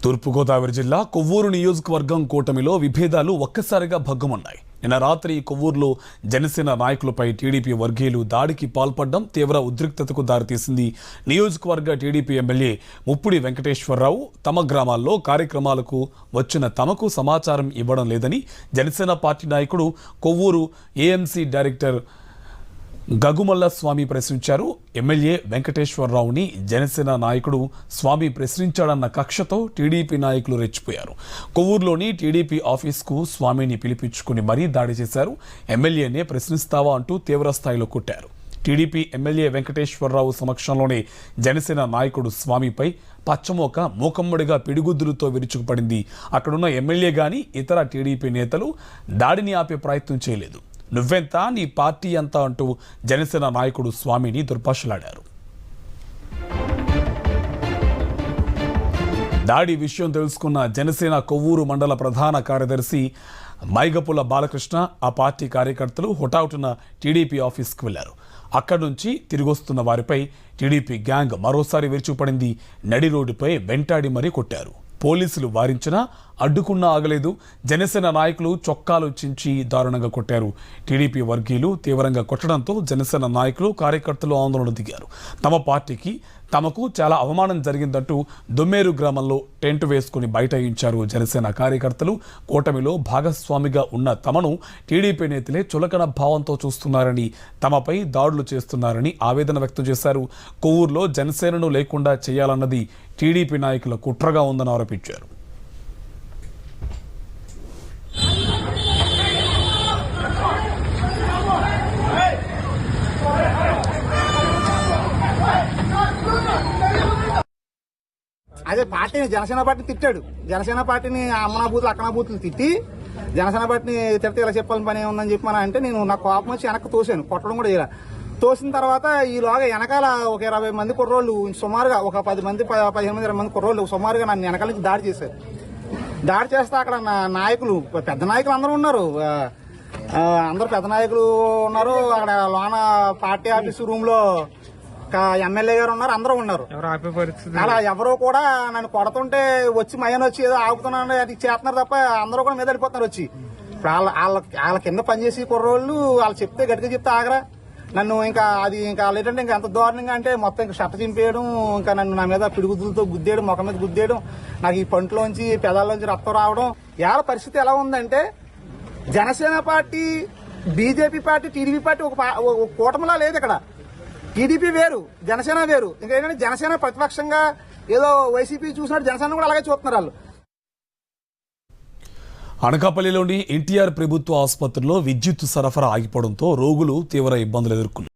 తూర్పుగోదావరి జిల్లా కొవ్వూరు నియోజకవర్గం కూటమిలో విభేదాలు ఒక్కసారిగా భగ్గుమన్నాయి. నిన్న రాత్రి కొవ్వూరులో జనసేన నాయకులపై టీడీపీ వర్గీయులు దాడికి పాల్పడడం తీవ్ర ఉద్రిక్తతకు దారితీసింది. నియోజకవర్గ టీడీపీ ఎమ్మెల్యే ముప్పిడి వెంకటేశ్వరరావు తమ గ్రామాల్లో కార్యక్రమాలకు వచ్చిన తమకు సమాచారం ఇవ్వడం లేదని జనసేన పార్టీ నాయకుడు కొవ్వూరు ఏఎంసీ డైరెక్టర్ గగుమల్ల స్వామి ప్రశ్నించారు. ఎమ్మెల్యే వెంకటేశ్వరరావుని జనసేన నాయకుడు స్వామి ప్రశ్నించాడన్న కక్షతో టీడీపీ నాయకులు రెచ్చిపోయారు. కొవ్వూరులోని టీడీపీ ఆఫీస్కు స్వామిని పిలిపించుకుని మరీ దాడి చేశారు. ఎమ్మెల్యేనే ప్రశ్నిస్తావా అంటూ తీవ్రస్థాయిలో కొట్టారు. టీడీపీ ఎమ్మెల్యే వెంకటేశ్వరరావు సమక్షంలోనే జనసేన నాయకుడు స్వామిపై పచ్చమోక మూకమ్మడిగా పిడిగుద్దులతో విరుచుకుపడింది. అక్కడున్న ఎమ్మెల్యే గాని ఇతర టీడీపీ నేతలు దాడిని ఆపే ప్రయత్నం చేయలేదు. నువ్వెంత, నీ పార్టీ ఎంత అంటూ జనసేన నాయకుడు స్వామిని దుర్భాషలాడారు. దాడి విషయం తెలుసుకున్న జనసేన కొవ్వూరు మండల ప్రధాన కార్యదర్శి మైగపుల బాలకృష్ణ, ఆ పార్టీ కార్యకర్తలు హుటాహుటిన టీడీపీ ఆఫీస్కు వెళ్లారు. అక్కడి నుంచి తిరిగొస్తున్న వారిపై టీడీపీ గ్యాంగ్ మరోసారి విరుచుకుపడింది. నడి రోడ్డుపై వెంటాడి మరీ కొట్టారు. పోలీసులు వారించినా అడ్డుకున్నా ఆగలేదు. జనసేన నాయకులు చొక్కాలు చించి దారుణంగా కొట్టారు. టీడీపీ వర్గీయులు తీవ్రంగా కొట్టడంతో జనసేన నాయకులు కార్యకర్తలు ఆందోళన దిగారు. తమ పార్టీకి తమకు చాలా అవమానం జరిగిందంటూ దొమ్మేరు గ్రామంలో టెంట్ వేసుకుని బైఠాయించారు జనసేన కార్యకర్తలు. కూటమిలో భాగస్వామిగా ఉన్న తమను టీడీపీ నేతలే చులకన భావంతో చూస్తున్నారని, తమపై దాడులు చేస్తున్నారని ఆవేదన వ్యక్తం చేశారు. కొవ్వూరులో జనసేనను లేకుండా చేయాలన్నది టీడీపీ నాయకుల కుట్రగా ఉందని ఆరోపించారు. అదే పార్టీని జనసేన పార్టీని తిట్టాడు. జనసేన పార్టీని అమ్మనా బూతులు అక్కనా బూతులు తిట్టి జనసేన పార్టీని తిడితే ఇలా చెప్పాలని పని ఏముందని చెప్పి అంటే నేను నాకు కోపం వచ్చి వెనక్కి తోసాను. కొట్టడం కూడా ఇలా తోసిన తర్వాత ఈలోగా వెనకాల ఒక 20 మంది కుర్రోళ్ళు సుమారుగా ఒక 10 మంది 15 మంది 20 మంది కుర్రోళ్ళు సుమారుగా నన్ను వెనకాల నుంచి దాడి చేశారు. దాడి చేస్తే అక్కడ నాయకులు, పెద్ద నాయకులు అందరూ ఉన్నారు. అందరూ పెద్ద నాయకులు ఉన్నారు. అక్కడ లోన పార్టీ ఆఫీసు రూమ్ లో ఎమ్మెల్యే గారు ఉన్నారు, అందరూ ఉన్నారు. అలా ఎవరో కూడా నన్ను కొడుతుంటే వచ్చి మయ్యన వచ్చి ఏదో ఆగుతున్నాను అది చేస్తున్నారు తప్ప అందరూ కూడా మీద వెళ్ళిపోతున్నారు వచ్చి. ఇప్పుడు వాళ్ళ కింద పనిచేసి కుర్రోళ్ళు వాళ్ళు చెప్తే గట్టిగా చెప్తే ఆగరా నన్ను. ఇంకా అది ఇంకా ఏంటంటే ఇంకా ఎంత దారుణంగా అంటే మొత్తం ఇంకా షట్ట చింపేయడం, ఇంకా నన్ను నా మీద పిడుగుదులతో గుద్దేయడం, ముఖం మీద గుద్దేయడం, నాకు ఈ పంటలోంచి పెదాల్లోంచి రక్తం రావడం. ఇవాళ పరిస్థితి ఎలా ఉందంటే Janasena party, BJP party, TDP party ఒక కూటమిలా లేదు. ఇక్కడ టీడీపీ వేరు, జనసేన వేరు. ఇంకా ఏంటంటే జనసేన ప్రతిపక్షంగా ఏదో వైసీపీ చూసినట్టు జనసేన కూడా అలాగే చూస్తున్నారు వాళ్ళు. అనకాపల్లిలోని ఎన్టీఆర్ ప్రభుత్వ ఆసుపత్రిలో విద్యుత్ సరఫరా ఆగిపోవడంతో రోగులు తీవ్ర ఇబ్బందులు ఎదుర్కొన్నారు.